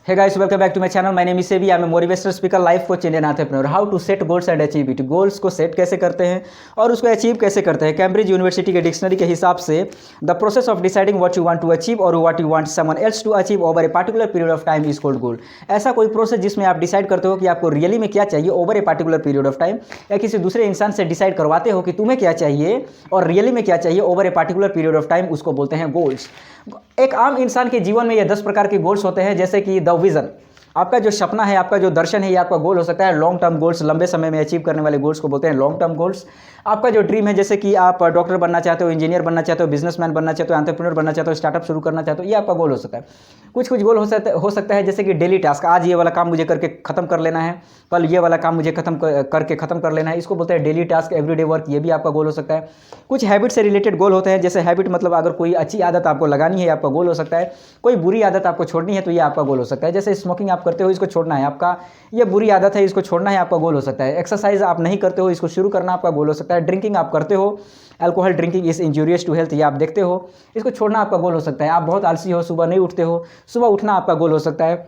Hey guys, welcome back to my channel. My name is Sebi. I'm a motivational speaker, life coach, Indian entrepreneur. How to set goals and achieve it. Goals को set कैसे करते हैं और उसको achieve कैसे करते हैं। Cambridge university के डिक्शनरी के हिसाब से the process of deciding what you want to achieve और what you want someone else to achieve over a particular period of time is called goal. ऐसा कोई प्रोसेस जिसमें आप डिसाइड करते हो कि आपको रियली में क्या चाहिए over a particular period of time, या किसी दूसरे इंसान से डिसाइड करवाते हो कि तुम्हें क्या चाहिए और रियली में क्या चाहिए over a particular period of time, उसको बोलते हैं गोल्स। एक आम इंसान के जीवन में ये 10 प्रकार के गोल्स होते हैं, जैसे कि द विजन। आपका जो सपना है, आपका जो दर्शन है, ये आपका गोल हो सकता है। लॉन्ग टर्म गोल्स, लंबे समय में अचीव करने वाले गोल्स को बोलते हैं लॉन्ग टर्म गोल्स। आपका जो ड्रीम है, जैसे कि आप डॉक्टर बनना चाहते हो, इंजीनियर बनना चाहते हो, बिजनेसमैन बनना चाहते हो, एंटरप्रेन्योर बनना चाहते हो, स्टार्टअप शुरू करना चाहते हो, ये आपका गोल हो सकता है। कुछ गोल हो सकता है जैसे कि डेली टास्क, आज ये वाला काम मुझे करके खत्म कर लेना है, कल ये वाला काम मुझे करके खत्म कर लेना है, इसको बोलते हैं डेली टास्क, एवरीडे वर्क, ये भी आपका गोल हो सकता है। कुछ हैबिट से रिलेटेड गोल होते हैं, जैसे हैबिट मतलब अगर कोई अच्छी आदत आपको लगानी है, आपका गोल हो सकता है। कोई बुरी आदत आपको छोड़नी है तो ये आपका गोल हो सकता है। जैसे स्मोकिंग आप करते हो, इसको छोड़ना है, आपका ये बुरी आदत है, इसको छोड़ना है, आपका गोल हो सकता है। एक्सरसाइज आप नहीं करते हो, इसको शुरू करना आपका गोल हो सकता है। ड्रिंकिंग आप करते हो, alcohol drinking is injurious to health, ये आप देखते हो, इसको छोड़ना आपका गोल हो सकता है। आप बहुत आलसी हो, सुबह नहीं उठते हो, सुबह उठना आपका गोल हो सकता है।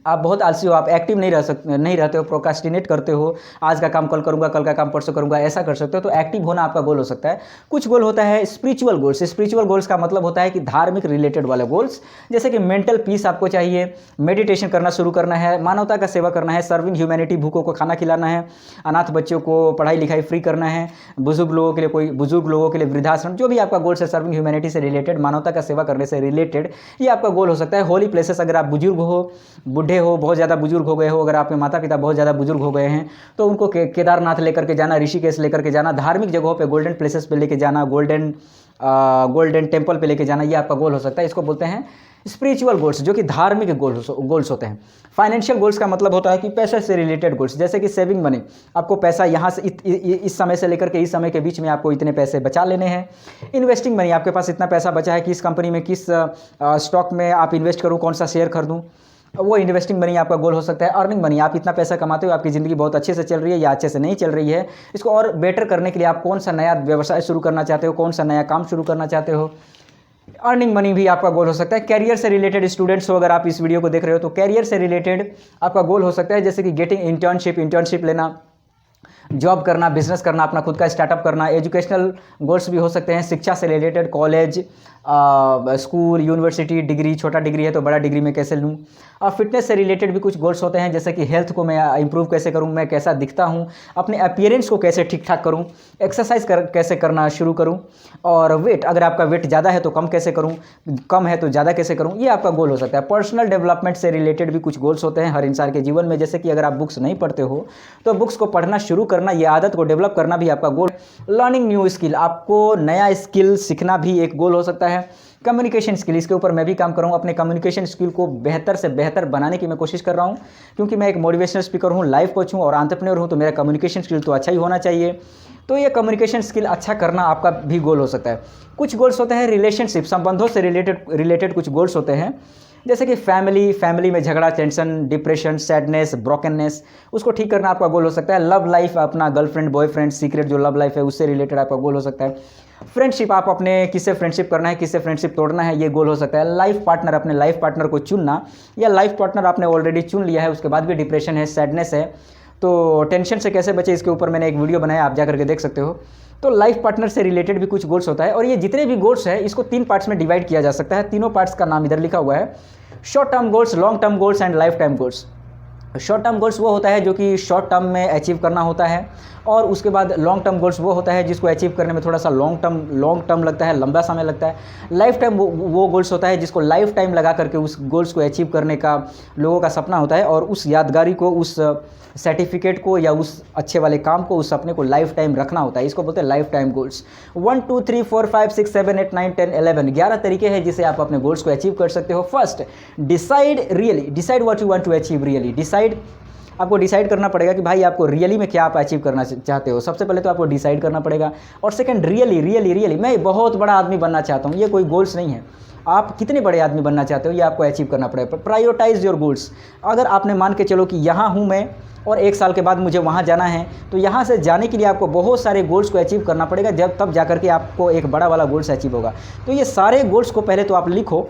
आप बहुत आलसी हो, आप एक्टिव नहीं रहते हो, प्रोक्रास्टिनेट करते हो, आज का काम कल करूंगा, कल का काम परसों करूंगा, ऐसा कर सकते हो, तो एक्टिव होना आपका गोल हो सकता है। कुछ गोल होता है स्पिरिचुअल गोल्स। स्पिरिचुअल गोल्स का मतलब होता है कि धार्मिक रिलेटेड वाले गोल्स, जैसे कि मेंटल पीस आपको चाहिए, मेडिटेशन करना शुरू करना है, मानवता का सेवा करना है, सर्विंग ह्यूमैनिटी, भूखों को खाना खिलाना है, अनाथ बच्चों को पढ़ाई लिखाई फ्री करना है, बुजुर्ग लोगों के लिए वृद्धाश्रम, जो भी आपका गोल्स है सर्विंग ह्यूमैनिटी से रिलेटेड, मानवता का सेवा करने से रिलेटेड, ये आपका गोल हो सकता है। होली प्लेसेस, अगर आप बुजुर्ग हो, बूढ़े हो, बहुत ज़्यादा बुजुर्ग हो गए हो, अगर आपके माता पिता बहुत ज़्यादा बुजुर्ग हो गए हैं, तो उनको केदारनाथ लेकर के जाना, ऋषिकेश लेकर के जाना, धार्मिक जगहों पे, गोल्डन प्लेसेस पे लेके जाना, गोल्डन टेम्पल पे लेके जाना, ये आपका गोल हो सकता है। इसको बोलते हैं स्पिरिचुअल गोल्स, जो कि धार्मिक गोल्स होते हैं। फाइनेंशियल गोल्स का मतलब होता है कि पैसे से रिलेटेड गोल्स, जैसे कि सेविंग मनी, आपको पैसा यहाँ से इस समय से लेकर के इस समय के बीच में आपको इतने पैसे बचा लेने हैं। इन्वेस्टिंग मनी, आपके पास इतना पैसा बचा है, किस कंपनी में, किस स्टॉक में आप इन्वेस्ट करूँ, कौन सा शेयर खरीदूँ, वो इन्वेस्टिंग मनी आपका गोल हो सकता है। अर्निंग मनी, आप इतना पैसा कमाते हो, आपकी ज़िंदगी बहुत अच्छे से चल रही है या अच्छे से नहीं चल रही है, इसको और बेटर करने के लिए आप कौन सा नया व्यवसाय शुरू करना चाहते हो, कौन सा नया काम शुरू करना चाहते हो, अर्निंग मनी भी आपका गोल हो सकता है। कैरियर से रिलेटेड स्टूडेंट्स हो, अगर आप इस वीडियो को देख रहे हो, तो कैरियर से रिलेटेड आपका गोल हो सकता है, जैसे कि गेटिंग इंटर्नशिप लेना, जॉब करना, बिजनेस करना, अपना खुद का स्टार्टअप करना। एजुकेशनल गोल्स भी हो सकते हैं, शिक्षा से related, college, school, university, degree, छोटा डिग्री है तो बड़ा डिग्री में कैसे लूँ। फिटनेस से रिलेटेड भी कुछ गोल्स होते हैं, जैसे कि हेल्थ को मैं इंप्रूव कैसे करूँ, मैं कैसा दिखता हूँ, अपने अपीयरेंस को कैसे ठीक ठाक करूँ, एक्सरसाइज कैसे करना शुरू करूँ, और वेट, अगर आपका वेट ज़्यादा है तो कम कैसे करूँ, कम है तो ज़्यादा कैसे करूँ, ये आपका गोल हो सकता है। पर्सनल डेवलपमेंट से रिलेटेड भी कुछ गोल्स होते हैं हर इंसान के जीवन में, जैसे कि अगर आप बुक्स नहीं पढ़ते हो तो बुक्स को पढ़ना शुरू करना, ये आदत को डेवलप करना भी आपका गोल। लर्निंग न्यू स्किल, आपको नया स्किल सीखना भी एक गोल हो सकता है। कम्युनिकेशन स्किल, इसके ऊपर मैं भी काम कर रहा हूँ, अपने कम्युनिकेशन स्किल को बेहतर से बेहतर बनाने की मैं कोशिश कर रहा हूँ, क्योंकि मैं एक मोटिवेशनल स्पीकर हूँ, लाइफ कोच हूँ और एंटरप्रेन्योर हूँ, तो मेरा कम्युनिकेशन स्किल तो अच्छा ही होना चाहिए। तो ये कम्युनिकेशन स्किल अच्छा करना आपका भी गोल हो सकता है। कुछ गोल्स होते हैं रिलेशनशिप, संबंधों से रिलेटेड कुछ गोल्स होते हैं, जैसे कि फैमिली में झगड़ा, टेंशन, डिप्रेशन, सैडनेस, ब्रोकननेस, उसको ठीक करना आपका गोल हो सकता है। लव लाइफ, अपना गर्लफ्रेंड बॉयफ्रेंड सीक्रेट जो लव लाइफ है उससे रिलेटेड आपका गोल हो सकता है। फ्रेंडशिप, आप अपने किससे फ्रेंडशिप करना है, किससे फ्रेंडशिप तोड़ना है, ये गोल हो सकता है। लाइफ पार्टनर, अपने लाइफ पार्टनर को चुनना, या लाइफ पार्टनर आपने ऑलरेडी चुन लिया है, उसके बाद भी डिप्रेशन है, सैडनेस है, तो टेंशन से कैसे बचे, इसके ऊपर मैंने एक वीडियो बनाया, आप जा करके देख सकते हो। तो लाइफ पार्टनर से रिलेटेड भी कुछ गोल्स होता है, और ये जितने भी गोल्स है इसको 3 पार्ट्स में डिवाइड किया जा सकता है। तीनों पार्ट्स का नाम इधर लिखा हुआ है, short term goals, long term goals and life time goals. Short term goals वो होता है जो कि शॉर्ट टर्म में अचीव करना होता है, और उसके बाद लॉन्ग टर्म गोल्स वो होता है जिसको अचीव करने में थोड़ा सा लॉन्ग टर्म लगता है, लंबा समय लगता है। लाइफ टाइम वो गोल्स होता है जिसको लाइफ टाइम लगा करके उस गोल्स को अचीव करने का लोगों का सपना होता है, और उस यादगारी को, उस सर्टिफिकेट को, या उस अच्छे वाले काम को, उस सपने को लाइफ टाइम रखना होता है। इसको बोलते हैं लाइफ टाइम गोल्स। 1 2 3 4 5 6 7 8 9 10 11 11 तरीके हैं जिससे आप अपने गोल्स को अचीव कर सकते हो। First, decide what you want to achieve really. आपको डिसाइड करना पड़ेगा कि भाई आपको रियली में क्या आप अचीव करना चाहते हो। सबसे पहले तो आपको डिसाइड करना पड़ेगा। और सेकंड, रियली मैं बहुत बड़ा आदमी बनना चाहता हूँ, ये कोई गोल्स नहीं है। आप कितने बड़े आदमी बनना चाहते हो ये आपको अचीव करना पड़ेगा। Prioritise your goals. अगर आपने मान के चलो कि यहाँ हूँ मैं और 1 साल के बाद मुझे वहाँ जाना है, तो यहाँ से जाने के लिए आपको बहुत सारे गोल्स को अचीव करना पड़ेगा, तब जाकर के आपको एक बड़ा वाला गोल्स अचीव होगा। तो ये सारे गोल्स को पहले तो आप लिखो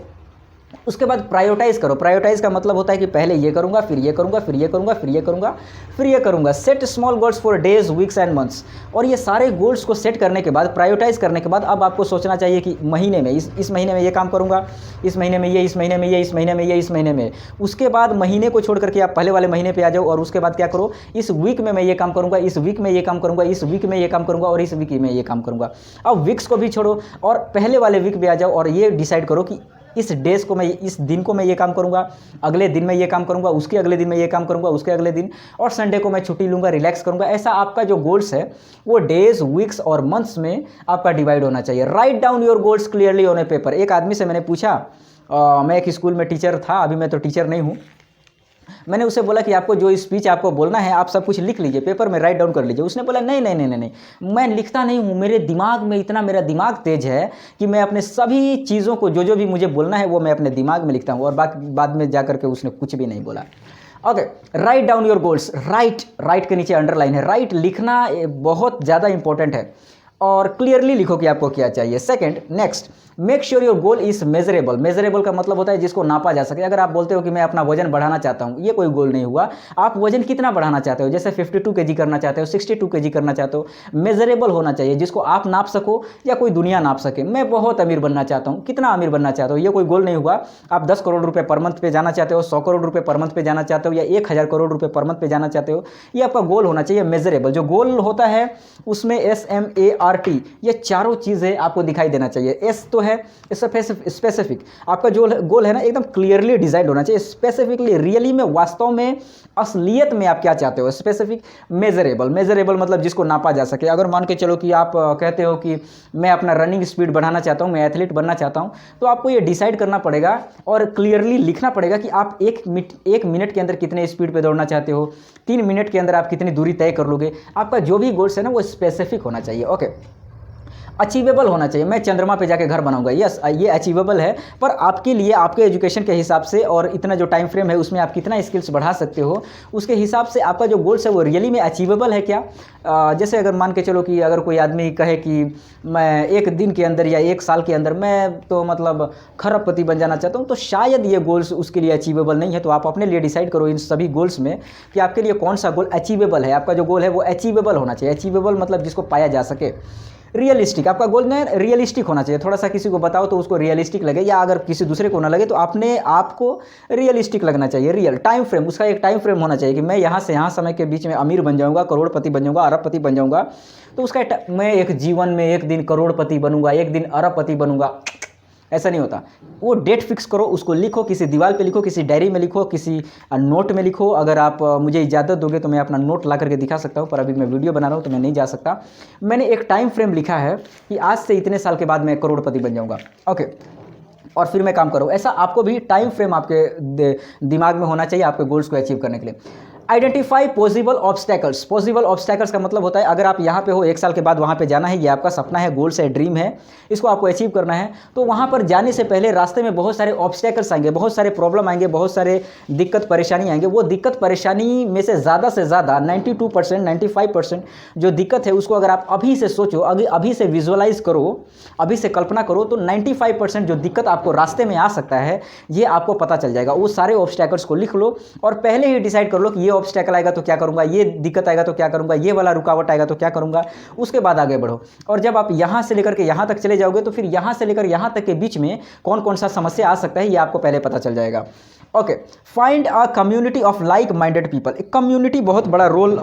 उसके बाद प्रायोरिटाइज करो। प्रायोरिटाइज का मतलब होता है कि पहले ये करूंगा, फिर ये करूंगा, फिर ये करूंगा, फिर ये करूंगा, फिर ये करूंगा। Set small goals for days, weeks and months. और ये सारे गोल्स को सेट करने के बाद, प्रायोरिटाइज करने के बाद, अब आपको सोचना चाहिए कि महीने में इस महीने में ये काम करूंगा, इस महीने में ये, इस महीने में ये, इस महीने में ये, इस महीने में। उसके बाद महीने को छोड़ करके आप पहले वाले महीने पे आ जाओ और उसके बाद क्या करो, इस वीक में मैं ये काम करूंगा, इस वीक में ये काम करूंगा, इस वीक में ये काम करूंगा और इस वीक में ये काम करूंगा। अब वीक्स को भी छोड़ो और पहले वाले वीक पे आ जाओ और ये डिसाइड करो कि इस डेज को मैं, इस दिन को मैं ये काम करूंगा, अगले दिन में ये काम करूंगा, उसके अगले दिन में ये काम करूंगा, उसके अगले दिन, और संडे को मैं छुट्टी लूंगा, रिलैक्स करूंगा। ऐसा आपका जो गोल्स है वो डेज, वीक्स और मंथ्स में आपका डिवाइड होना चाहिए। Write down your goals clearly on A paper. एक आदमी से मैंने पूछा, मैं एक स्कूल में टीचर था, अभी मैं तो टीचर नहीं हूँ। मैंने उसे बोला कि आपको जो स्पीच आपको बोलना है आप सब कुछ लिख लीजिए, पेपर में राइट डाउन कर लीजिए। उसने बोला नहीं नहीं नहीं नहीं नहीं, मैं लिखता नहीं हूँ, मेरे दिमाग में इतना, मेरा दिमाग तेज है कि मैं अपने सभी चीज़ों को जो जो भी मुझे बोलना है वो मैं अपने दिमाग में लिखता हूँ। और बाद में जा करके उसने कुछ भी नहीं बोला। Okay, write down your goals. Right के नीचे अंडरलाइन है। राइट लिखना बहुत ज़्यादा इंपॉर्टेंट है और क्लियरली लिखो कि आपको क्या चाहिए। Second, next, make sure your goal is measurable. Measurable का मतलब होता है जिसको नापा जा सके। अगर आप बोलते हो कि मैं अपना वजन बढ़ाना चाहता हूं, ये कोई गोल नहीं हुआ। आप वजन कितना बढ़ाना चाहते हो, जैसे 52 kg करना चाहते हो, 62 kg करना चाहते हो, मेजरेबल होना चाहिए जिसको आप नाप सको या कोई दुनिया नाप सके। मैं बहुत अमीर बनना चाहता हूँ, कितना अमीर बनना चाहते हो, ये कोई गोल नहीं हुआ। आप 10 करोड़ रुपये पर मंथ पे जाना चाहते हो, 100 करोड़ रुपये पर मंथ पे जाना चाहते हो या 1000 करोड़ रुपये पर मंथ पे जाना चाहते हो, ये आपका गोल होना चाहिए मेजरेबल। जो गोल होता है उसमें SMART, ये चारों चीज़ें आपको दिखाई देना चाहिए। एस तो है स्पेसिफिक, आपका जो गोल है ना एकदम क्लियरली डिजाइन होना चाहिए, स्पेसिफिकली, रियली में, वास्तव में, असलियत में आप क्या चाहते हो। Specific, measurable. मेजरेबल मतलब जिसको नापा जा सके। अगर मान के चलो कि आप कहते हो कि मैं अपना रनिंग स्पीड बढ़ाना चाहता हूँ, मैं एथलीट बनना चाहता हूँ, तो आपको ये डिसाइड करना पड़ेगा और क्लियरली लिखना पड़ेगा कि आप एक मिनट के अंदर कितने स्पीड पे दौड़ना चाहते हो, 3 मिनट के अंदर आप कितनी दूरी तय कर लोगे। आपका जो भी गोल्स है ना वो स्पेसिफिक होना चाहिए। ओके, अचीवेबल होना चाहिए। मैं चंद्रमा पे जाके घर बनाऊंगा, यस ये अचीवेबल है, पर आपके लिए, आपके एजुकेशन के हिसाब से और इतना जो टाइम फ्रेम है उसमें आप कितना स्किल्स बढ़ा सकते हो, उसके हिसाब से आपका जो गोल्स है वो रियली में अचीवेबल है क्या। जैसे अगर मान के चलो कि अगर कोई आदमी कहे कि मैं 1 दिन के अंदर या 1 साल के अंदर मैं तो मतलब खरबपति बन जाना चाहता हूँ, तो शायद ये गोल्स उसके लिए अचीवेबल नहीं है। तो आप अपने लिए डिसाइड करो इन सभी गोल्स में कि आपके लिए कौन सा गोल अचीवेबल है। आपका जो गोल है वो अचीवेबल होना चाहिए। अचीवेबल मतलब जिसको पाया जा सके। रियलिस्टिक, आपका गोल ना रियलिस्टिक होना चाहिए। थोड़ा सा किसी को बताओ तो उसको रियलिस्टिक लगे, या अगर किसी दूसरे को ना लगे तो अपने आप को रियलिस्टिक लगना चाहिए। रियल टाइम फ्रेम, उसका एक टाइम फ्रेम होना चाहिए कि मैं यहाँ से यहाँ समय के बीच में अमीर बन जाऊँगा, करोड़पति बन जाऊँगा, अरबपति बन जाऊँगा। तो उसका मैं एक जीवन में एक दिन करोड़पति बनूंगा, एक दिन अरबपति बनूंगा, ऐसा नहीं होता। वो डेट फिक्स करो, उसको लिखो, किसी दीवार पे लिखो, किसी डायरी में लिखो, किसी नोट में लिखो। अगर आप मुझे इजाज़त दोगे तो मैं अपना नोट ला करके दिखा सकता हूँ, पर अभी मैं वीडियो बना रहा हूँ तो मैं नहीं जा सकता। मैंने एक टाइम फ्रेम लिखा है कि आज से इतने साल के बाद मैं करोड़पति बन जाऊँगा। ओके, और फिर मैं काम करूँ। ऐसा आपको भी टाइम फ्रेम आपके दिमाग में होना चाहिए आपके गोल्स को अचीव करने के लिए। Identify possible obstacles. Possible obstacles का मतलब होता है अगर आप यहाँ पे हो, 1 साल के बाद वहाँ पे जाना है, ये आपका सपना है, गोल्स है, ड्रीम है, इसको आपको अचीव करना है, तो वहाँ पर जाने से पहले रास्ते में बहुत सारे ऑब्स्टैकल्स आएंगे, बहुत सारे प्रॉब्लम आएंगे, बहुत सारे दिक्कत परेशानी आएंगे। वो दिक्कत परेशानी में से ज़्यादा 92%, 95% जो दिक्कत है उसको अगर आप अभी से सोचो, अभी से विजुअलाइज करो, अभी से कल्पना करो, तो 95% जो दिक्कत आपको रास्ते में आ सकता है ये आपको पता चल जाएगा। वो सारे ऑब्स्टैकल्स को लिख लो और पहले ही डिसाइड कर लो कि ये ऑब्स्टैकल आएगा तो क्या करूंगा, ये दिक्कत आएगा तो क्या करूंगा, ये वाला रुकावट आएगा तो क्या करूंगा। उसके बाद आगे बढ़ो। और जब आप यहां से लेकर के यहां तक चले जाओगे तो फिर यहां से लेकर यहां तक के बीच में कौन कौन सा समस्या आ सकता है ये आपको पहले पता चल जाएगा। Okay, find a community of like minded people. एक कम्युनिटी बहुत बड़ा रोल,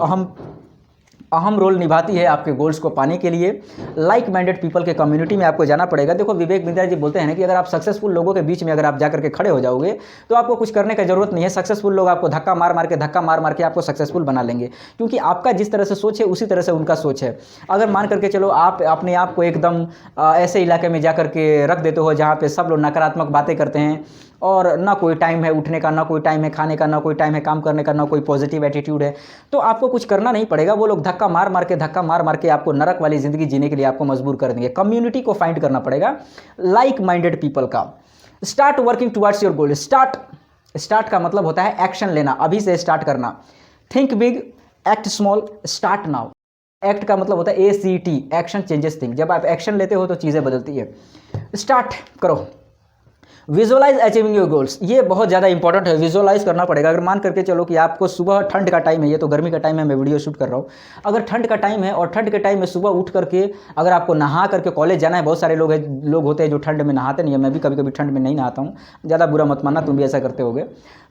अहम रोल निभाती है आपके गोल्स को पाने के लिए। लाइक माइंडेड पीपल के कम्युनिटी में आपको जाना पड़ेगा। देखो विवेक बिंद्रा जी बोलते हैं ना कि अगर आप सक्सेसफुल लोगों के बीच में अगर आप जाकर के खड़े हो जाओगे तो आपको कुछ करने की जरूरत नहीं है। सक्सेसफुल लोग आपको धक्का मार मार के आपको सक्सेसफुल बना लेंगे, क्योंकि आपका जिस तरह से सोच है उसी तरह से उनका सोच है। अगर मान करके चलो आप अपने आप को एकदम ऐसे इलाके में जा करके रख देते हो जहाँ पे सब लोग नकारात्मक बातें करते हैं और ना कोई टाइम है उठने का, ना कोई टाइम है खाने का, ना कोई टाइम है काम करने का, ना कोई पॉजिटिव एटीट्यूड है, तो आपको कुछ करना नहीं पड़ेगा। वो लोग धक्का मार मार के आपको नरक वाली ज़िंदगी जीने के लिए आपको मजबूर कर देंगे। कम्युनिटी को फाइंड करना पड़ेगा लाइक माइंडेड पीपल का। Start working towards your goal. Start का मतलब होता है एक्शन लेना, अभी से स्टार्ट करना। Think big, act small, start now. Act का मतलब होता है ACT, एक्शन चेंजेस थिंग। जब आप एक्शन लेते हो तो चीज़ें बदलती है। स्टार्ट करो। विजुअलाइज अचीविंग योर गोल्स, ये बहुत ज़्यादा इंपॉर्टेंट है, विजुअलाइज करना पड़ेगा। अगर मान करके चलो कि आपको सुबह ठंड का टाइम है, ये तो गर्मी का टाइम है, मैं वीडियो शूट कर रहा हूँ, अगर ठंड का टाइम है और ठंड के टाइम में सुबह उठ करके अगर आपको नहा करके कॉलेज जाना है, बहुत सारे लोग होते हैं जो ठंड में नहाते नहीं है, मैं भी कभी कभी ठंड में नहीं नहाता हूँ, ज़्यादा बुरा मत मानना, तुम भी ऐसा करते होगे।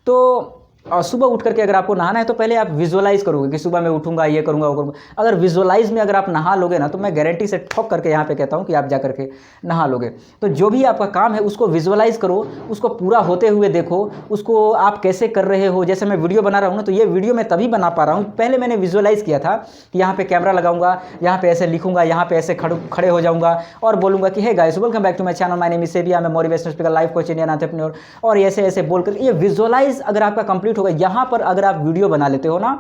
तो और सुबह उठ करके अगर आपको नहाना है तो पहले आप विजुअलाइज करोगे कि सुबह मैं उठूंगा, ये करूंगा, वो करूंगा। अगर विजुअलाइज में अगर आप नहा लोगे ना, तो मैं गारंटी से ठोक करके यहाँ पे कहता हूँ कि आप जा करके नहा लोगे। तो जो भी आपका काम है उसको विजुअलाइज करो, उसको पूरा होते हुए देखो, उसको आप कैसे कर रहे हो। जैसे मैं वीडियो बना रहा हूँ ना, तो ये वीडियो मैं तभी बना पा रहा हूँ, पहले मैंने विजुअलाइज किया था कि यहाँ पे कैमरा लगाऊंगा, यहाँ पे ऐसे लिखूंगा, यहाँ पे ऐसे खड़े हो जाऊंगा और बोलूंगा कि hey guys welcome back to my channel, my name is Sebi, I am motivational speaker, life coach, Indian entrepreneur, और ऐसे ऐसे बोलकर ये विजुअलाइज अगर आपका कंप्लीट होगा, यहाँ पर अगर आप वीडियो बना लेते हो ना,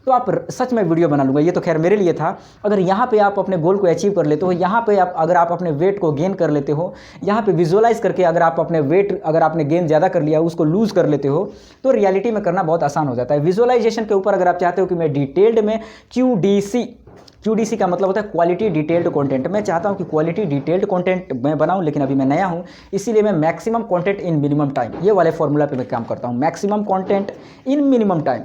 तो आप सच में वीडियो बना लूँगा, ये तो खैर मेरे लिए था। अगर यहाँ पे आप अपने गोल को अचीव कर लेते हो, यहाँ पे अगर आप अपने वेट को गेन कर लेते हो, यहाँ पे विजुअलाइज करके अगर आप अपने वेट अगर आपने गेन ज़्यादा कर लिया उसको लूज़ कर लेते हो, तो रियलिटी में करना बहुत आसान हो जाता है। विजुअलाइजेशन के ऊपर अगर आप चाहते हो कि मैं डिटेल्ड में QDC का मतलब होता है क्वालिटी डिटेल्ड कंटेंट, मैं चाहता हूं कि क्वालिटी डिटेल्ड कंटेंट मैं बनाऊं, लेकिन अभी मैं नया हूं, इसीलिए मैं maximum content in minimum time, ये वाले फॉर्मूला पे मैं काम करता हूं, maximum content in minimum time.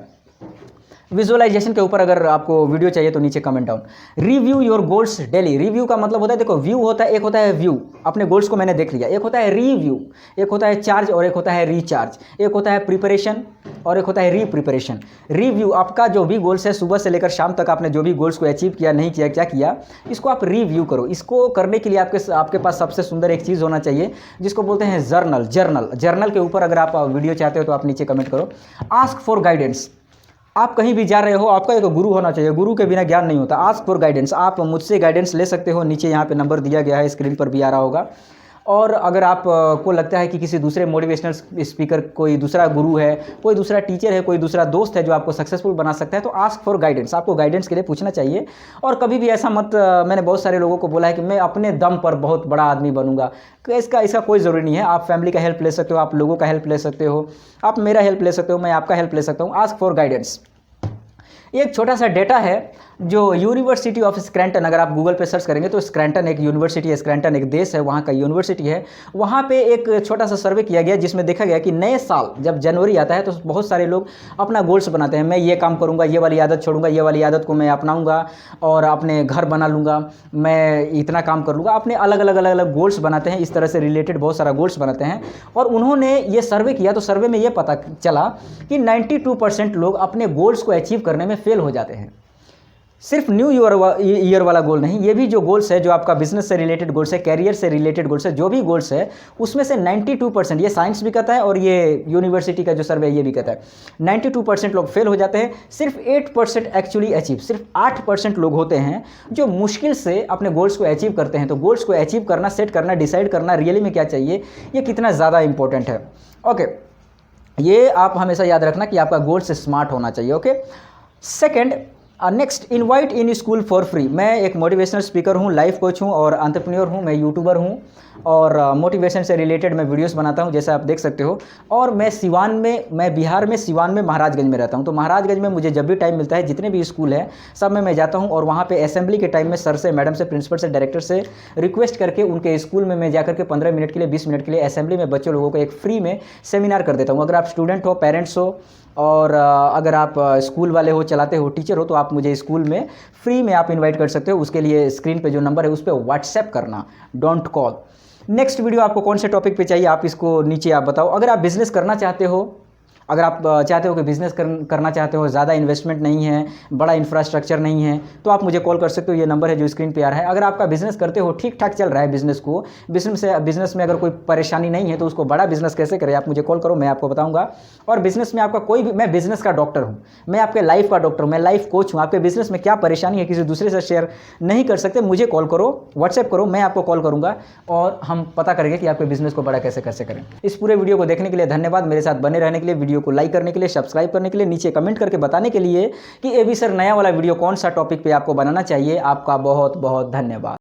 Visualisation के ऊपर अगर आपको वीडियो चाहिए तो नीचे comment down. Review your goals daily, review का मतलब होता है, देखो व्यू होता है, एक होता है व्यू, अपने गोल्स को मैंने देख लिया, एक होता है रिव्यू, एक होता है चार्ज और एक होता है रिचार्ज, एक होता है प्रिपरेशन और एक होता है रीप्रिपरेशन। रिव्यू, आपका जो भी गोल्स है सुबह से लेकर शाम तक आपने जो भी गोल्स को अचीव किया, नहीं किया, क्या किया, इसको आप रिव्यू करो। इसको करने के लिए आपके पास सबसे सुंदर एक चीज़ होना चाहिए जिसको बोलते हैं जर्नल के ऊपर अगर आप वीडियो चाहते हो तो आप नीचे कमेंट करो। आस्क फॉर गाइडेंस, आप कहीं भी जा रहे हो, आपका एक गुरु होना चाहिए, गुरु के बिना ज्ञान नहीं होता। आस्क फॉर गाइडेंस, आप मुझसे गाइडेंस ले सकते हो, नीचे यहाँ पे नंबर दिया गया है, स्क्रीन पर भी आ रहा होगा। और अगर आप को लगता है कि किसी दूसरे मोटिवेशनल स्पीकर, कोई दूसरा गुरु है, कोई दूसरा टीचर है, कोई दूसरा दोस्त है जो आपको सक्सेसफुल बना सकता है, तो आस्क फॉर गाइडेंस, आपको गाइडेंस के लिए पूछना चाहिए। और कभी भी ऐसा मत, मैंने बहुत सारे लोगों को बोला है कि मैं अपने दम पर बहुत बड़ा आदमी बनूंगा, इसका कोई ज़रूरी नहीं है। आप फैमिली का हेल्प ले सकते हो, आप लोगों का हेल्प ले सकते हो, आप मेरा हेल्प ले सकते हो, मैं आपका हेल्प ले सकता हूँ। आस्क फॉर गाइडेंस एक छोटा सा डेटा है जो यूनिवर्सिटी ऑफ स्क्रैंटन, अगर आप गूगल पे सर्च करेंगे तो स्क्रैंटन एक यूनिवर्सिटी है, स्क्रैंटन एक देश है, वहाँ का यूनिवर्सिटी है। वहाँ पे एक छोटा सा सर्वे किया गया जिसमें देखा गया कि नए साल जब जनवरी आता है तो बहुत सारे लोग अपना गोल्स बनाते हैं, मैं ये काम करूँगा, ये वाली आदत छोड़ूंगा, ये वाली आदत को मैं अपनाऊंगा और अपने घर बना लूँगा, मैं इतना काम कर लूँगा, अपने अलग अलग गोल्स बनाते हैं। इस तरह से रिलेटेड बहुत सारा गोल्स बनाते हैं। और उन्होंने ये सर्वे किया तो सर्वे में ये पता चला कि 92% लोग अपने गोल्स को अचीव करने में फेल हो जाते हैं। सिर्फ न्यू ईयर वाला गोल नहीं, ये भी जो गोल्स है, जो आपका बिजनेस से रिलेटेड गोल्स है, कैरियर से रिलेटेड गोल्स है, जो भी गोल्स है उसमें से 92%, ये साइंस भी कहता है और ये यूनिवर्सिटी का जो सर्वे है ये भी कहता है, 92% लोग फेल हो जाते हैं। सिर्फ 8% एक्चुअली अचीव, सिर्फ 8% लोग होते हैं जो मुश्किल से अपने गोल्स को अचीव करते हैं। तो गोल्स को अचीव करना, सेट करना, डिसाइड करना रियली में क्या चाहिए, ये कितना ज़्यादा इंपॉर्टेंट है। ओके, ये आप हमेशा याद रखना कि आपका गोल से स्मार्ट होना चाहिए। Okay, second, next, invite in school for free. मैं एक मोटिवेशनल स्पीकर हूँ, लाइफ कोच हूँ और एंटरप्रेन्योर हूँ, मैं यूट्यूबर हूँ और मोटिवेशन से रिलेटेड मैं वीडियोस बनाता हूँ, जैसे आप देख सकते हो। और मैं बिहार में सिवान में महाराजगंज में रहता हूँ। तो महाराजगंज में मुझे जब भी टाइम मिलता है, जितने भी स्कूल है सब में मैं जाता हूँ और वहाँ पे असेंबली के टाइम में सर से, मैडम से, प्रिंसिपल से, डायरेक्टर से रिक्वेस्ट करके उनके स्कूल में मैं जाकर के 15 मिनट के लिए, 20 मिनट के लिए असेंबली में बच्चों लोगों को एक फ्री में सेमिनार कर देता हूँ। अगर आप स्टूडेंट हो, पेरेंट्स हो और अगर आप स्कूल वाले हो, चलाते हो, टीचर हो, तो आप मुझे स्कूल में फ्री में आप इनवाइट कर सकते हो। उसके लिए स्क्रीन पे जो नंबर है उस पर व्हाट्सएप करना, डोंट कॉल। नेक्स्ट वीडियो आपको कौन से टॉपिक पे चाहिए, आप इसको नीचे आप बताओ। अगर आप बिजनेस करना चाहते हो, अगर आप चाहते हो कि बिज़नेस करना चाहते हो, ज़्यादा इन्वेस्टमेंट नहीं है, बड़ा इंफ्रास्ट्रक्चर नहीं है, तो आप मुझे कॉल कर सकते हो। ये नंबर है जो स्क्रीन पे आ रहा है। अगर आपका बिज़नेस करते हो, ठीक ठाक चल रहा है बिज़नेस को, बिज़नेस में अगर कोई परेशानी नहीं है तो उसको बड़ा बिज़नेस कैसे करें, आप मुझे कॉल करो, मैं आपको बताऊँगा। और बिज़नेस में आपका कोई भी, मैं बिज़नेस का डॉक्टर हूँ, मैं आपके लाइफ का डॉक्टर हूँ, मैं लाइफ कोच हूँ। आपके बिज़नेस में क्या परेशानी है, किसी दूसरे से शेयर नहीं कर सकते, मुझे कॉल करो, व्हाट्सएप करो, मैं आपको कॉल करूँगा और हम पता करेंगे कि आपके बिज़नेस को बड़ा कैसे करें। इस पूरे वीडियो को देखने के लिए धन्यवाद। मेरे साथ बने रहने के लिए, वीडियो को लाइक करने के लिए, सब्सक्राइब करने के लिए, नीचे कमेंट करके बताने के लिए कि एबी सर नया वाला वीडियो कौन सा टॉपिक पे आपको बनाना चाहिए। आपका बहुत बहुत धन्यवाद।